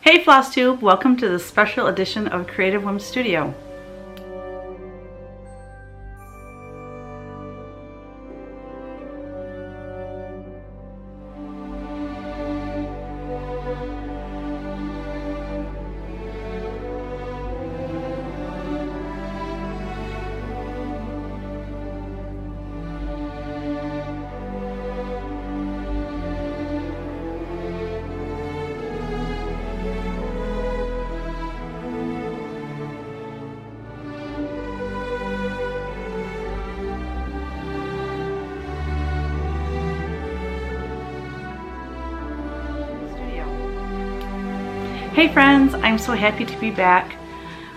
Hey Flosstube, welcome to this special edition of Creative Whim Studio. Hey friends, I'm so happy to be back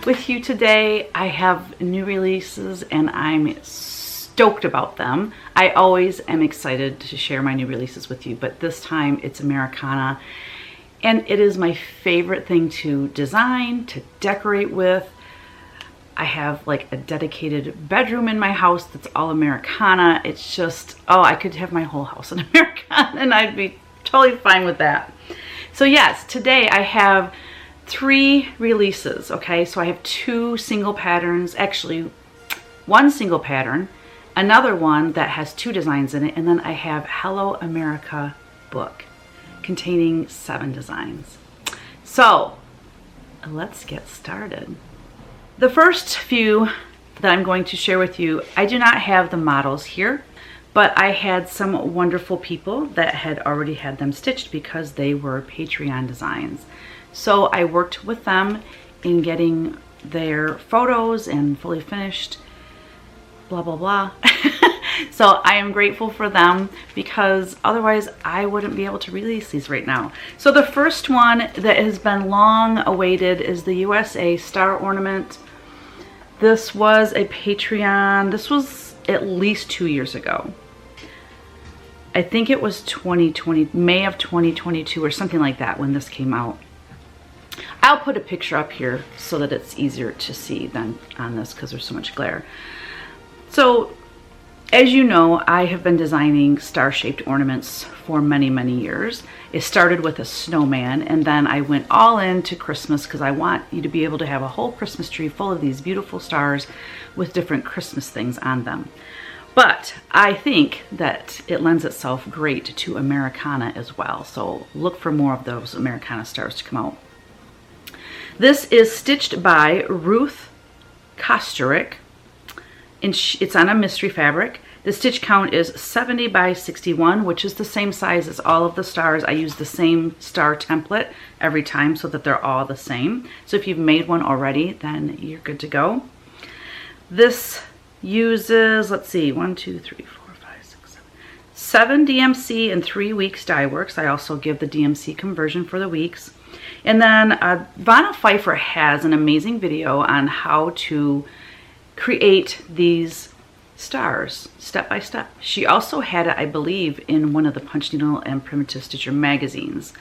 with you today. I have new releases and I'm stoked about them. I always am excited to share my new releases with you, but this time it's Americana, and it is my favorite thing to design, to decorate with. I have like a dedicated bedroom in my house that's all Americana. It's just, oh, I could have my whole house in Americana and I'd be totally fine with that. So yes, today I have 3 releases, okay? So I have 2 single patterns, actually 1 single pattern, another one that has 2 designs in it, and then I have Hello America book containing 7 designs. So let's get started. The first few that I'm going to share with you, I do not have the models here, but I had some wonderful people that had already had them stitched because they were Patreon designs. So I worked with them in getting their photos and fully finished, blah, blah, blah. So I am grateful for them because otherwise I wouldn't be able to release these right now. So the first one that has been long awaited is the USA Star Ornament. This was a Patreon, this was at least 2 years ago. I think it was 2020, May of 2022 or something like that when this came out. I'll put a picture up here so that it's easier to see than on this because there's so much glare. So as you know, I have been designing star-shaped ornaments for many, many years. It started with a snowman and then I went all into Christmas because I want you to be able to have a whole Christmas tree full of these beautiful stars with different Christmas things on them. But I think that it lends itself great to Americana as well. So look for more of those Americana stars to come out. This is stitched by Ruth Kosterick, and it's on a mystery fabric. The stitch count is 70 by 61, which is the same size as all of the stars. I use the same star template every time so that they're all the same. So if you've made one already, then you're good to go. This uses, let's see, 1, 2, 3, 4, 5, 6, 7 DMC and 3 weeks dye works. I also give the DMC conversion for the weeks. And then Vonna has an amazing video on how to create these stars step by step. She also had it, I believe, in one of the Punch Needle and Primitive Stitcher magazines.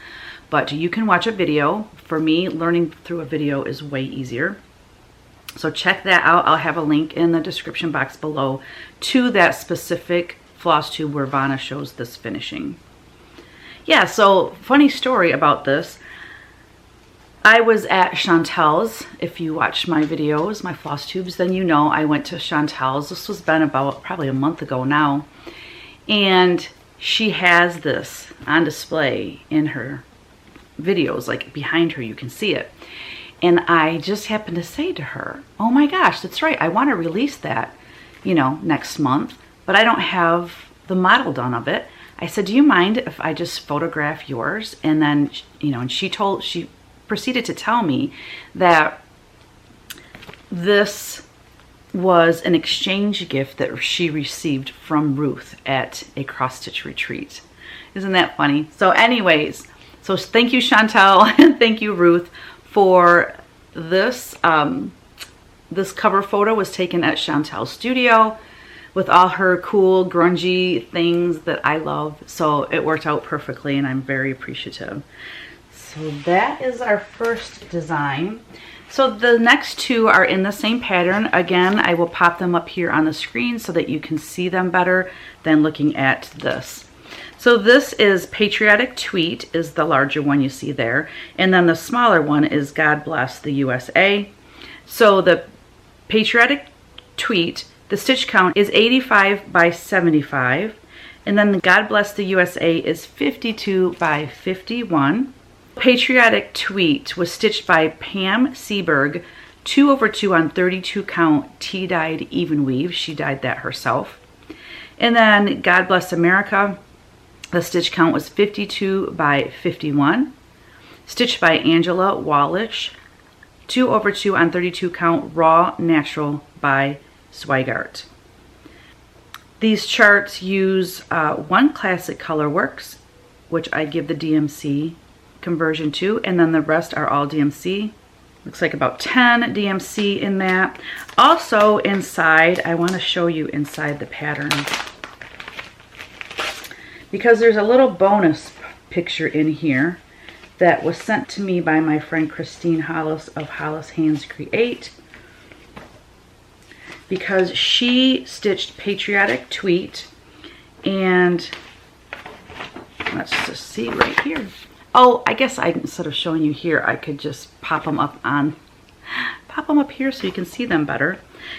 But you can watch a video. For me, learning through a video is way easier. So check that out. I'll have a link in the description box below to that specific floss tube where Vonna shows this finishing. Yeah, so funny story about this. I was at Chantelle's. If you watch my videos, my floss tubes, then you know I went to Chantelle's. This was been about probably a month ago now. And she has this on display in her videos, like behind her, you can see it. And I just happened to say to her, oh my gosh, that's right, I want to release that, you know, next month, but I don't have the model done of it. I said, do you mind if I just photograph yours? And then, you know, and she proceeded to tell me that this was an exchange gift that she received from Ruth at a cross-stitch retreat. Isn't that funny? So anyways, so thank you Chantelle and thank you Ruth for this. This cover photo was taken at Chantelle's studio with all her cool grungy things that I love. So it worked out perfectly and I'm very appreciative. So that is our first design. So the next 2 are in the same pattern. Again, I will pop them up here on the screen so that you can see them better than looking at this. So this is Patriotic Tweet, is the larger one you see there. And then the smaller one is God Bless the USA. So the Patriotic Tweet, the stitch count is 85 by 75. And then the God Bless the USA is 52 by 51. Patriotic Tweet was stitched by Pam Seberg, 2/2 on 32 count tea-dyed even weave. She dyed that herself. And then God Bless America, the stitch count was 52 by 51. Stitched by Angela Wallish, 2/2 on 32 count raw natural by Swigart. These charts use one classic color works, which I give the DMC conversion to, and then the rest are all DMC. Looks like about 10 DMC in that. Also inside, I want to show you inside the pattern, because there's a little bonus picture in here that was sent to me by my friend Christine Hollis of Hollis Hands Create, because she stitched Patriotic Tweet, and let's just see right here. Oh, I guess instead of showing you here, I could just pop them up here so you can see them better.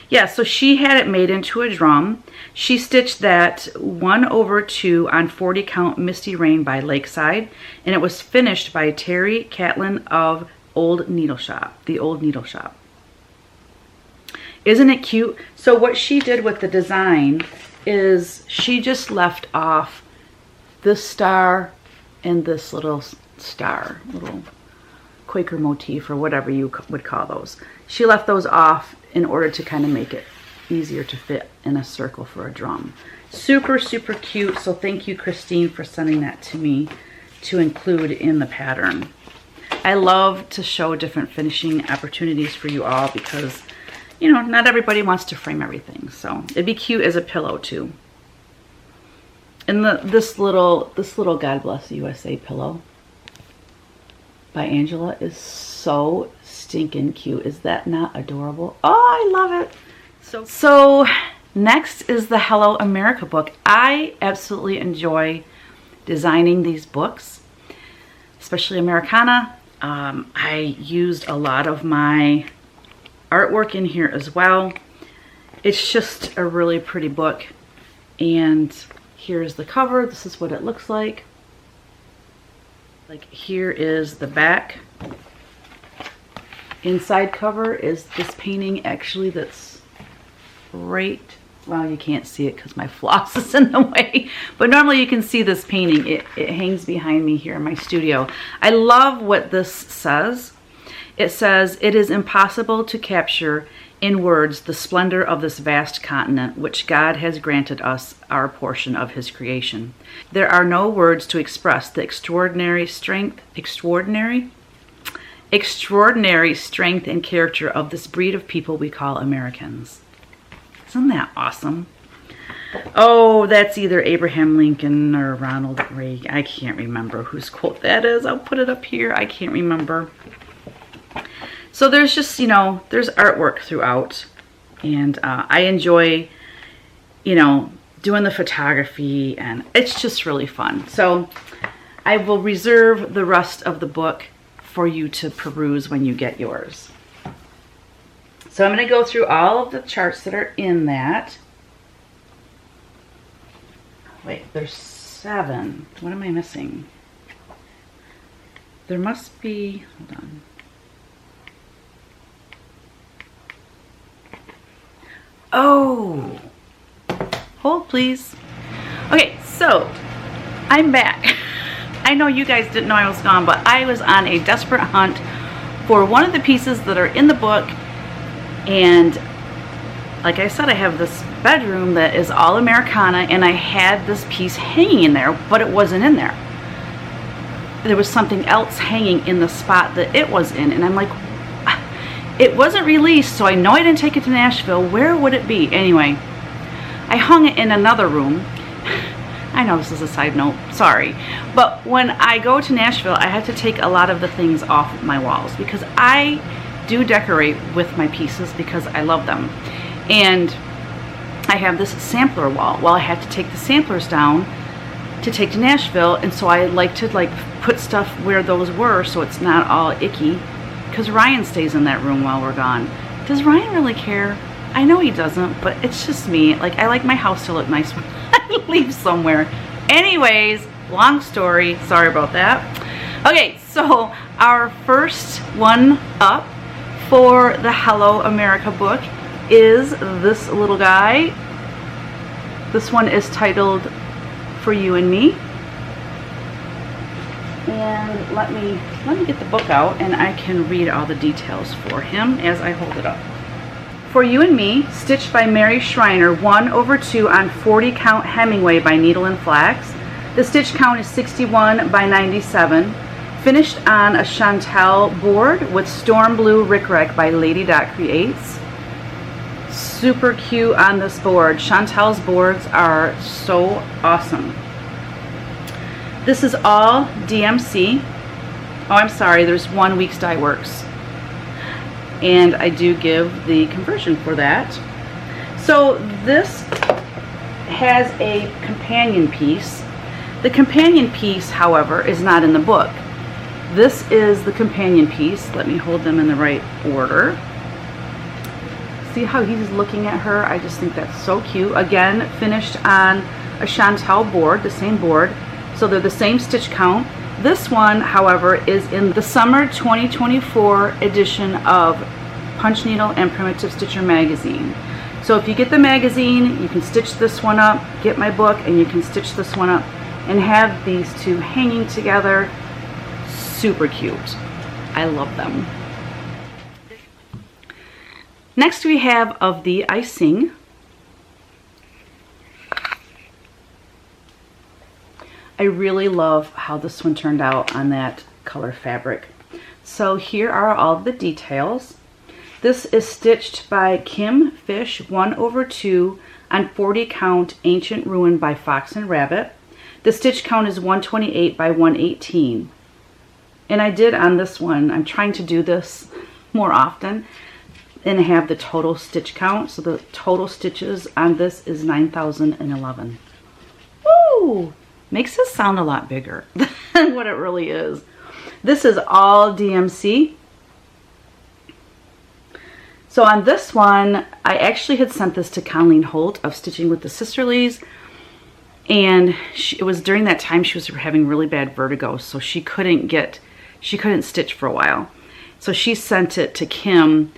Yeah, so she had it made into a drum. She stitched that 1/2 on 40 count Misty Rain by Lakeside, and it was finished by Terry Catlin of Olde Needle Shop, the Old Needle Shop. Isn't it cute? So what she did with the design is she just left off this star and this little star, little Quaker motif or whatever you would call those. She left those off in order to kind of make it easier to fit in a circle for a drum. Super, super cute. So thank you, Christine, for sending that to me to include in the pattern. I love to show different finishing opportunities for you all because, you know, not everybody wants to frame everything. So it'd be cute as a pillow too. And this little God Bless the USA pillow by Angela is so stinking cute. Is that not adorable? Oh, I love it. So next is the Hello America book. I absolutely enjoy designing these books, especially Americana. I used a lot of my artwork in here as well. It's just a really pretty book, and here's the cover. This is what it looks like. Like, here is the back. Inside cover is this painting, actually, that's right, well, you can't see it because my floss is in the way, but normally you can see this painting. It hangs behind me here in my studio. I love what this says. It says, "It is impossible to capture in words the splendor of this vast continent which God has granted us, our portion of his creation. There are no words to express the extraordinary strength and character of this breed of people we call Americans." Isn't that awesome? Oh, that's either Abraham Lincoln or Ronald Reagan. I can't remember whose quote that is. I'll put it up here. I can't remember. So there's just, you know, there's artwork throughout, and I enjoy, you know, doing the photography, and it's just really fun. So I will reserve the rest of the book for you to peruse when you get yours. So I'm going to go through all of the charts that are in that. Wait, there's 7. What am I missing? There must be, hold on. Oh, hold please. Okay, so I'm back. I know you guys didn't know I was gone, but I was on a desperate hunt for one of the pieces that are in the book. And like I said, I have this bedroom that is all Americana, and I had this piece hanging in there, but it wasn't in there. There was something else hanging in the spot that it was in, and I'm like, it wasn't released, so I know I didn't take it to Nashville. Where would it be? Anyway, I hung it in another room. I know this is a side note, sorry. But when I go to Nashville, I have to take a lot of the things off my walls because I do decorate with my pieces because I love them. And I have this sampler wall. Well, I had to take the samplers down, to take to Nashville, and so I like to like put stuff where those were so it's not all icky, because Ryan stays in that room while we're gone. Does Ryan really care? I know he doesn't, but it's just me. Like, I like my house to look nice when I leave somewhere. Anyways, long story, sorry about that. Okay, so our first one up for the Hello America book is this little guy. This one is titled For You and Me. And let me get the book out and I can read all the details for him as I hold it up. For You and Me, stitched by Mary Schreiner, 1/2 on 40 count Hemingway by Needle and Flax. The stitch count is 61 by 97. Finished on a Chantelle board with Storm Blue Rickrack by Lady Dot Creates. Super cute on this board. Chantelle's boards are so awesome. This is all DMC. Oh, I'm sorry, there's 1 week's dye works. And I do give the conversion for that. So this has a companion piece. The companion piece, however, is not in the book. This is the companion piece. Let me hold them in the right order. See how he's looking at her? I just think that's so cute. Again, finished on a Chantelle board, the same board. So they're the same stitch count. This one, however, is in the summer 2024 edition of Punch Needle and Primitive Stitcher magazine. So if you get the magazine, you can stitch this one up, get my book, and you can stitch this one up and have these two hanging together. Super cute. I love them. Next we have Of Thee I Sing. I really love how this one turned out on that color fabric. So here are all the details. This is stitched by Kim Fish, 1/2 on 40 count Ancient Ruin by Fox and Rabbit. The stitch count is 128 by 118. And I did on this one, I'm trying to do this more often and have the total stitch count. So the total stitches on this is 9,011. Woo! Makes this sound a lot bigger than what it really is. This is all DMC. So on this one, I actually had sent this to Colleen Holt of Stitching with the Sisterlies. And it was during that time she was having really bad vertigo. So she couldn't stitch for a while. So she sent it to Kim,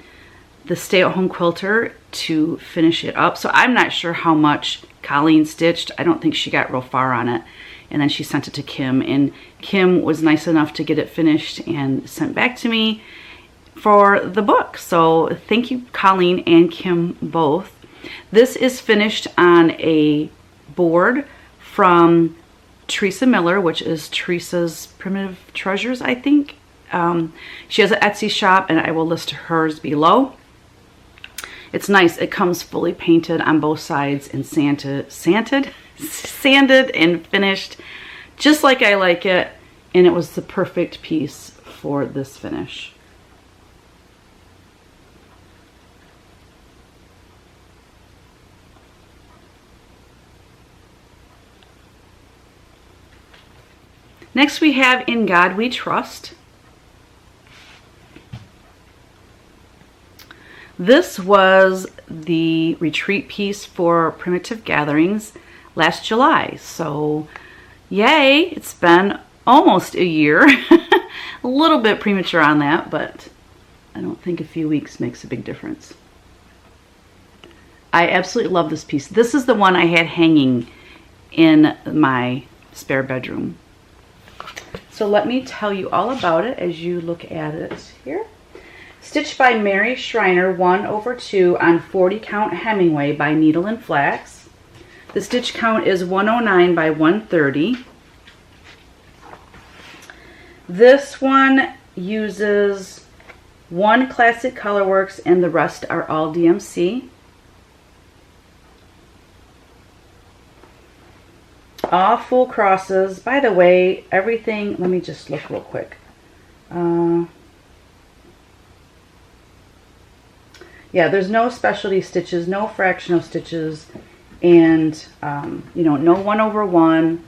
the stay-at-home quilter, to finish it up. So I'm not sure how much Colleen stitched. I don't think she got real far on it. And then she sent it to Kim, and Kim was nice enough to get it finished and sent back to me for the book. So thank you, Colleen and Kim both. This is finished on a board from Teresa Miller, which is Teresa's Primitive Treasures, I think. She has an Etsy shop, and I will list hers below. It's nice. It comes fully painted on both sides and sanded and finished just like I like it, and it was the perfect piece for this finish. Next we have In God We Trust. This was the retreat piece for Primitive Gatherings last July. So yay, it's been almost a year. A little bit premature on that, but I don't think a few weeks makes a big difference. I absolutely love this piece. This is the one I had hanging in my spare bedroom. So let me tell you all about it as you look at it here. Stitched by Mary Schreiner, 1/2 on 40 count Hemingway by Needle and Flax. The stitch count is 109 by 130. This one uses one Classic Colorworks and the rest are all DMC. All full crosses. By the way, everything, let me just look real quick. Yeah, there's no specialty stitches, no fractional stitches, and you know, no 1/1.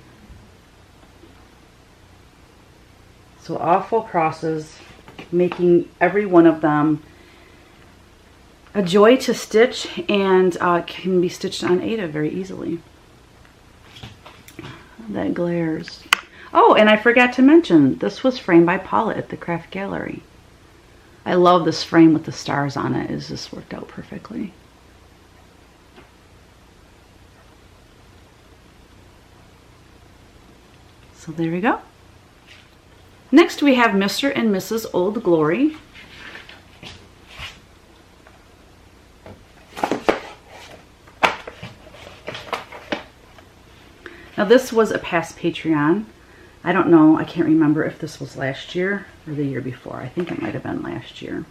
So all full crosses, making every one of them a joy to stitch, and can be stitched on Ada very easily. That glares. Oh, and I forgot to mention, this was framed by Paula at the Craft Gallery. I love this frame with the stars on it. It's just worked out perfectly. So there we go. Next we have Mr. and Mrs. Old Glory. Now this was a past Patreon. I don't know, I can't remember if this was last year or the year before. I think it might have been last year.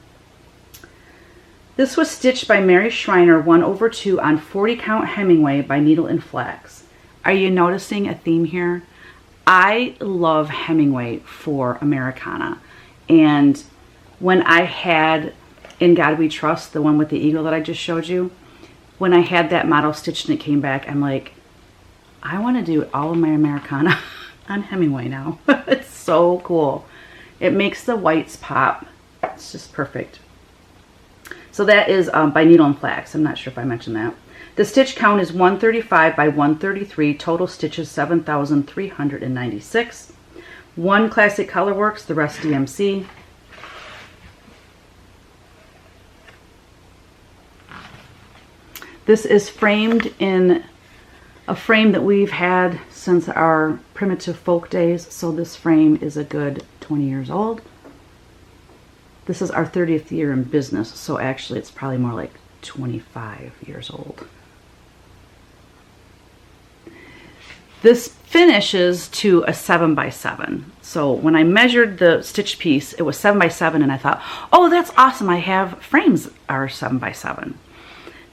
This was stitched by Mary Schreiner 1/2 on 40 count Hemingway by Needle and Flax. Are you noticing a theme here? I love Hemingway for Americana. And when I had In God We Trust, the one with the eagle that I just showed you, when I had that model stitched and it came back, I'm like, I want to do all of my Americana on Hemingway now. It's so cool. It makes the whites pop. It's just perfect. So that is by Needle and Flax. I'm not sure if I mentioned that. The stitch count is 135 by 133. Total stitches 7,396. 1 Classic Colorworks, the rest DMC. This is framed in a frame that we've had since our primitive folk days, so this frame is a good 20 years old. This is our 30th year in business, so actually it's probably more like 25 years old. This finishes to a 7x7. So when I measured the stitch piece, it was 7x7, and I thought, oh, that's awesome, I have frames are 7x7.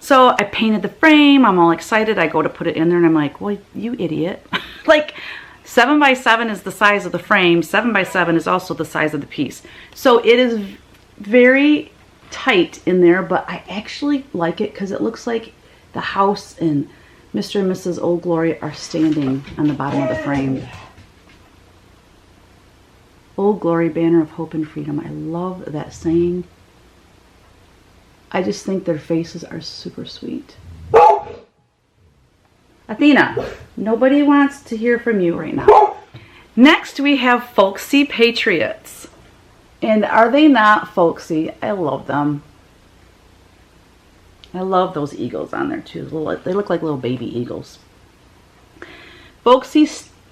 So I painted the frame, I'm all excited, I go to put it in there and I'm like, well, you idiot. Like 7x7 is the size of the frame, 7x7 is also the size of the piece. So it is very tight in there, but I actually like it because it looks like the house and Mr. and Mrs. Old Glory are standing on the bottom of the frame. Old Glory, banner of hope and freedom. I love that saying. I just think their faces are super sweet. Athena, nobody wants to hear from you right now. Next we have Folksy Patriots. And are they not folksy? I love them. I love those eagles on there too. They look like little baby eagles. Folksy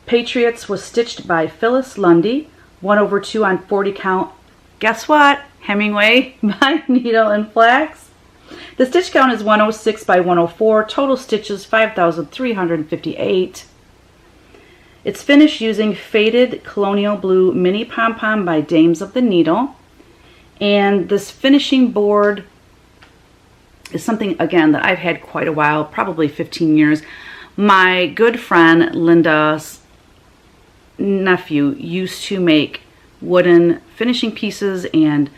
Patriots was stitched by Phyllis Lundy, 1/2 on 40 count. Guess what? Hemingway by Needle and Flax. The stitch count is 106 by 104. Total stitches 5,358. It's finished using Faded Colonial Blue Mini Pom-Pom by Dames of the Needle. And this finishing board is something, again, that I've had quite a while, probably 15 years. My good friend Linda's nephew used to make wooden finishing pieces and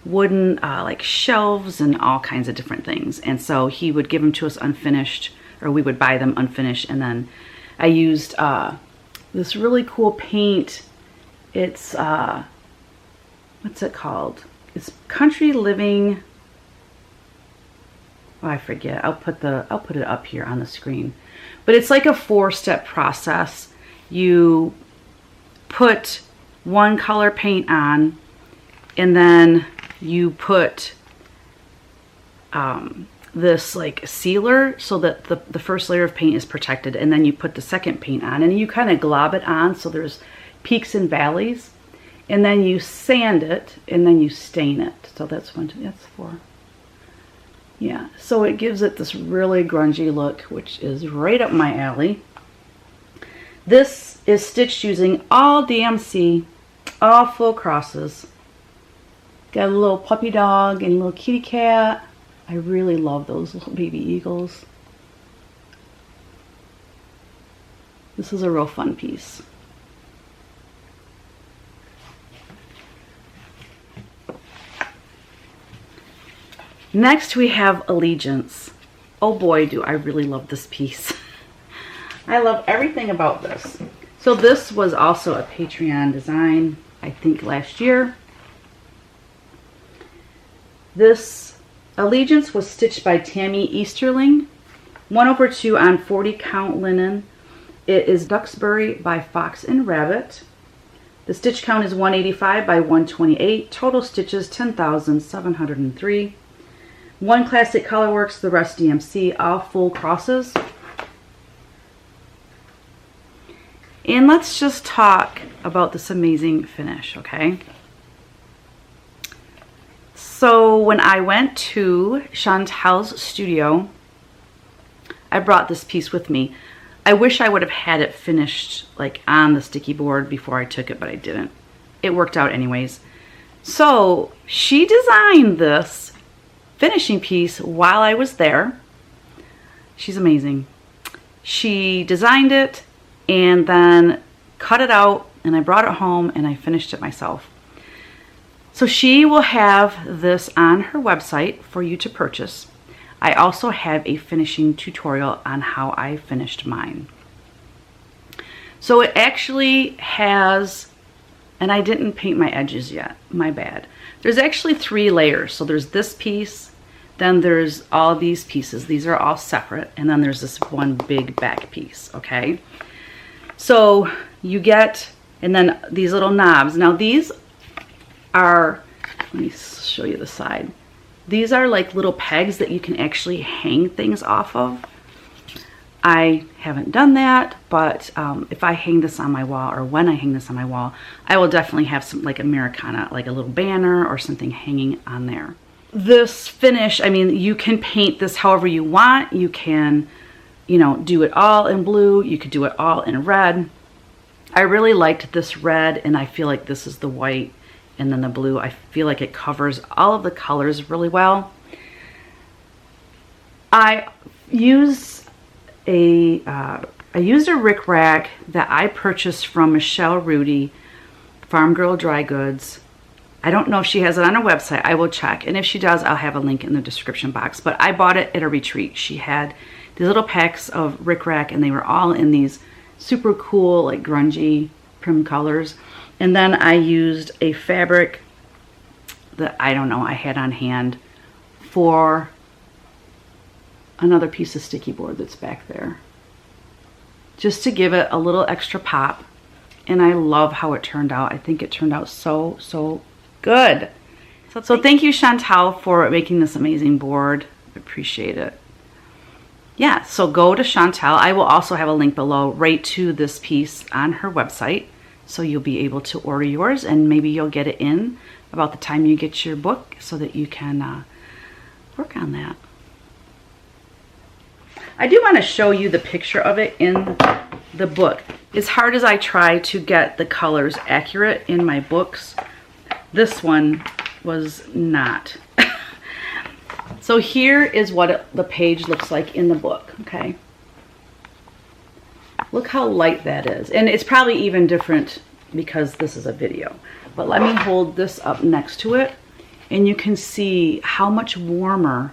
wooden like shelves and all kinds of different things, and so he would give them to us unfinished, or we would buy them unfinished. And then I used this really cool paint. It's what's it called? It's Country Living. Oh, I forget. I'll put it up here on the screen. But it's like a 4-step process. You put one color paint on, and then you put this like sealer so that the first layer of paint is protected, and then you put the second paint on, and you kind of glob it on so there's peaks and valleys, and then you sand it, and then you stain it. So that's 1, 2, that's 4. Yeah, so it gives it this really grungy look, which is right up my alley. This is stitched using all DMC, all full crosses. Got a little puppy dog and a little kitty cat. I really love those little baby eagles. This is a real fun piece. Next we have Allegiance. Oh boy, do I really love this piece. I love everything about this. So this was also a Patreon design. I think last year. This Allegiance was stitched by Tammy Easterling, 1/2 on 40 count linen. It is Duxbury by Fox and Rabbit. The stitch count is 185 by 128. Total stitches 10,703. 1 Classic Colorworks, the rest DMC, all full crosses. And let's just talk about this amazing finish, okay? So when I went to Chantelle's studio, I brought this piece with me. I wish I would have had it finished like on the sticky board before I took it, but I didn't. It worked out anyways. So she designed this finishing piece while I was there. She's amazing. She designed it and then cut it out, and I brought it home and I finished it myself. So she will have this on her website for you to purchase. I also have a finishing tutorial on how I finished mine. So it actually has, and I didn't paint my edges yet, my bad. There's actually 3 layers. So there's this piece, then there's all these pieces. These are all separate, and then there's this one big back piece, okay? So you get, and then these little knobs. Now these are, let me show you the side. These are like little pegs that you can actually hang things off of. I haven't done that, but if I hang this on my wall, or when I hang this on my wall, I will definitely have some like Americana, like a little banner or something hanging on there. This finish, I mean, you can paint this however you want. You can, you know, do it all in blue. You could do it all in red. I really liked this red, and I feel like this is the white. And then the blue, I feel like it covers all of the colors really well. I used a rickrack that I purchased from Ruedy, Farmgirl Dry Goods. I don't know if she has it on her website. I will check. And if she does, I'll have a link in the description box. But I bought it at a retreat. She had these little packs of rickrack, and they were all in these super cool, like grungy prim colors. And then I used a fabric that I don't know, I had on hand for another piece of sticky board that's back there, just to give it a little extra pop. And I love how it turned out. I think it turned out so, so good. So thank you, Chantelle, for making this amazing board. I appreciate it. Yeah, so go to Chantelle. I will also have a link below right to this piece on her website. So you'll be able to order yours, and maybe you'll get it in about the time you get your book so that you can work on that. I do want to show you the picture of it in the book. As hard as I try to get the colors accurate in my books, this one was not. So here is what the page looks like in the book, okay? Look how light that is. And it's probably even different because this is a video. But let me hold this up next to it, and you can see how much warmer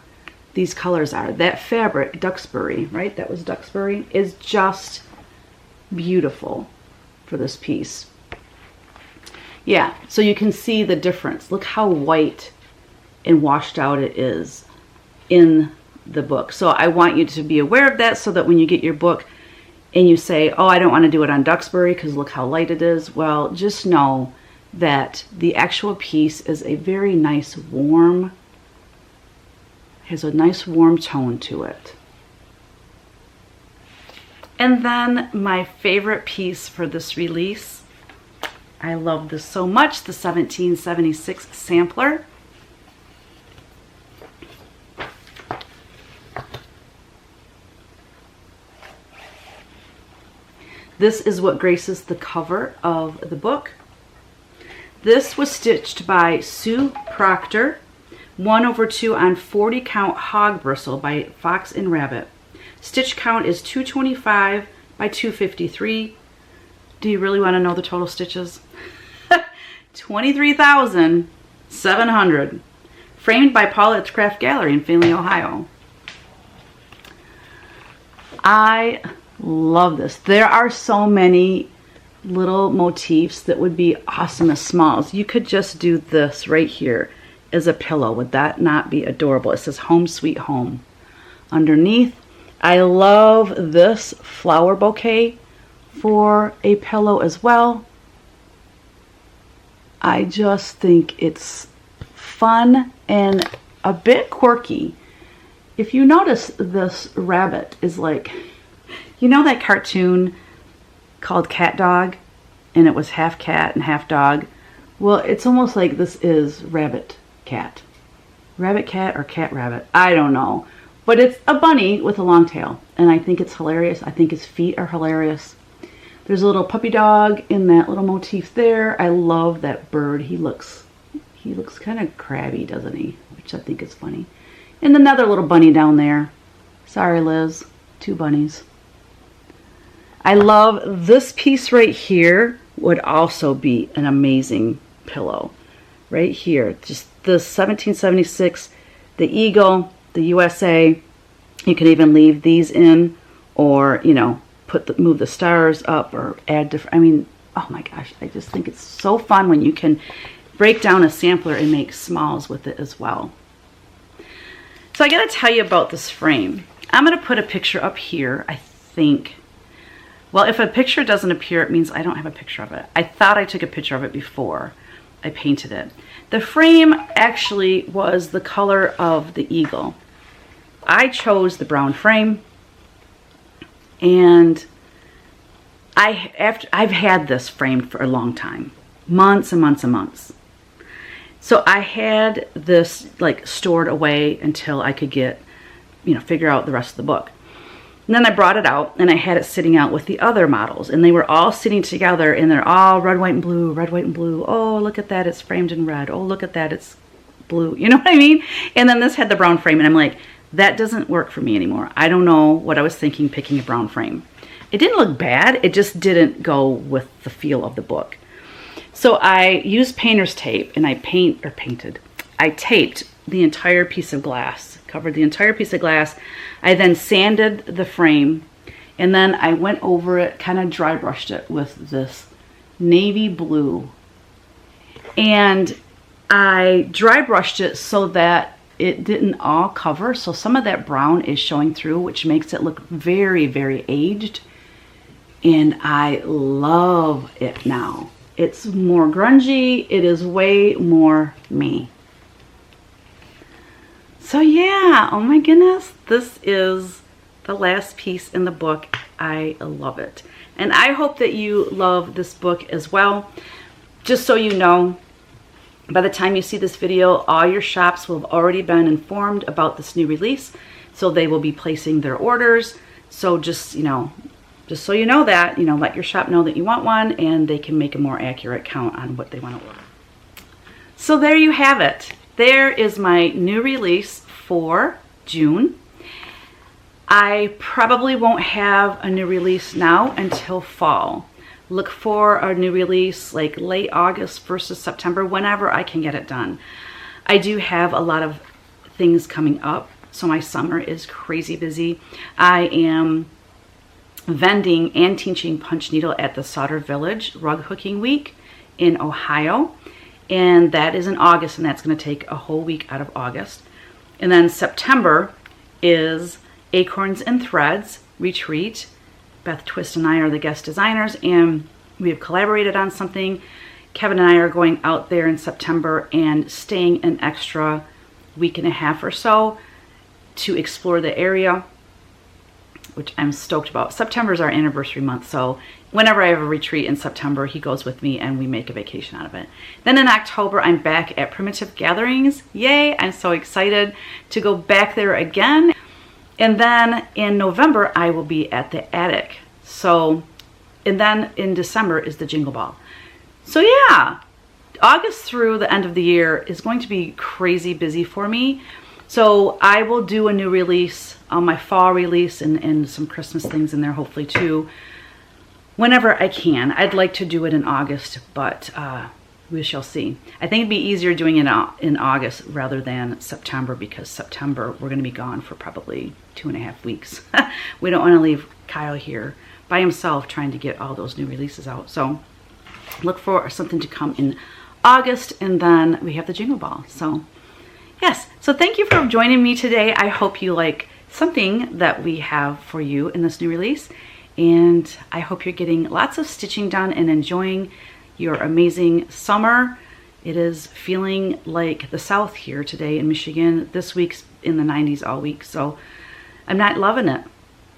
these colors are. That fabric, Duxbury, right? That was Duxbury, is just beautiful for this piece. Yeah, so you can see the difference. Look how white and washed out it is in the book. So I want you to be aware of that, so that when you get your book and you say, oh, I don't want to do it on Duxbury because look how light it is. Well, just know that the actual piece is a very nice warm, has a nice warm tone to it. And then my favorite piece for this release, I love this so much, the 1776 sampler. This is what graces the cover of the book. This was stitched by Sue Proctor, 1/2 on 40 count hog bristle by Fox and Rabbit. Stitch count is 225 by 253. Do you really want to know the total stitches? 23,700. Framed by Paulette's Craft Gallery in Findlay, Ohio. I love this. There are so many little motifs that would be awesome as smalls. You could just do this right here as a pillow. Would that not be adorable? It says Home Sweet Home underneath. I love this flower bouquet for a pillow as well. I just think it's fun and a bit quirky. If you notice, this rabbit is like, you know that cartoon called Cat Dog, and it was half cat and half dog? Well, it's almost like this is rabbit cat. Rabbit cat or cat rabbit, I don't know. But it's a bunny with a long tail, and I think it's hilarious. I think his feet are hilarious. There's a little puppy dog in that little motif there. I love that bird. He looks kind of crabby, doesn't he? Which I think is funny. And another little bunny down there. Sorry, Liz. 2 bunnies. I love this piece right here. Would also be an amazing pillow. Right here. Just the 1776, the eagle, the USA. You can even leave these in, or, you know, move the stars up or add different. I mean, oh my gosh, I just think it's so fun when you can break down a sampler and make smalls with it as well. So I got to tell you about this frame. I'm going to put a picture up here, I think. Well, if a picture doesn't appear, it means I don't have a picture of it. I thought I took a picture of it before I painted it. The frame actually was the color of the eagle. I chose the brown frame, and I've had this framed for a long time, months and months and months. So I had this like stored away until I could get, you know, figure out the rest of the book. And then I brought it out and I had it sitting out with the other models, and they were all sitting together and they're all red, white, and blue, red, white, and blue. Oh, look at that, it's framed in red. Oh, look at that, it's blue. You know what I mean? And then this had the brown frame, and I'm like, that doesn't work for me anymore. I don't know what I was thinking picking a brown frame. It didn't look bad, it just didn't go with the feel of the book. So I used painter's tape and I taped the entire piece of glass, covered the entire piece of glass. I then sanded the frame, and then I went over it, kind of dry brushed it with this navy blue. And I dry brushed it so that it didn't all cover. So some of that brown is showing through, which makes it look very, very aged. And I love it now. It's more grungy. It is way more me. So yeah, oh my goodness, this is the last piece in the book. I love it. And I hope that you love this book as well. Just so you know, by the time you see this video, all your shops will have already been informed about this new release. So they will be placing their orders. So just, you know, just so you know that, you know, let your shop know that you want one, and they can make a more accurate count on what they want to order. So there you have it. There is my new release for June. I probably won't have a new release now until fall. Look for a new release like late August, 1st of September, whenever I can get it done. I do have a lot of things coming up, so my summer is crazy busy. I am vending and teaching punch needle at the Sauter Village Rug Hooking Week in Ohio. And that is in August, and that's going to take a whole week out of August. And then September is Acorns and Threads Retreat. Beth Twist and I are the guest designers, and we have collaborated on something. Kevin and I are going out there in September and staying an extra week and a half or so to explore the area, which I'm stoked about. September is our anniversary month, so whenever I have a retreat in September, he goes with me and we make a vacation out of it. Then in October, I'm back at Primitive Gatherings. Yay, I'm so excited to go back there again. And then in November, I will be at the Attic. So, and then in December is the Jingle Ball. So yeah, August through the end of the year is going to be crazy busy for me. So I will do a new release, my fall release, and some Christmas things in there hopefully too, whenever I can. I'd like to do it in August, but we shall see. I think it'd be easier doing it in August rather than September, because September we're going to be gone for probably 2.5 weeks. We don't want to leave Kyle here by himself trying to get all those new releases out. So look for something to come in August, and then we have the Jingle Ball. So yes, so thank you for joining me today. I hope you like something that we have for you in this new release, and I hope you're getting lots of stitching done and enjoying your amazing summer. It is feeling like the South here today in Michigan. This week's in the 90s all week, so I'm not loving it.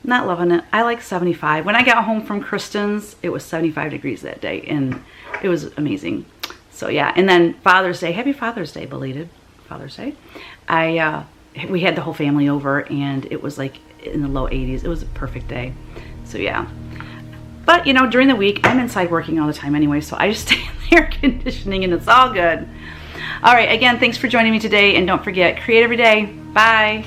Not loving it. I like 75. When I got home from Kristen's, it was 75 degrees that day, and it was amazing. So yeah, and then Father's Day. Happy Father's Day, belated Father's Day. We had the whole family over, and it was like in the low 80s. It was a perfect day. So yeah. But you know, during the week, I'm inside working all the time anyway, so I just stay in the air conditioning, and it's all good. All right, again, thanks for joining me today, and don't forget, create every day. Bye.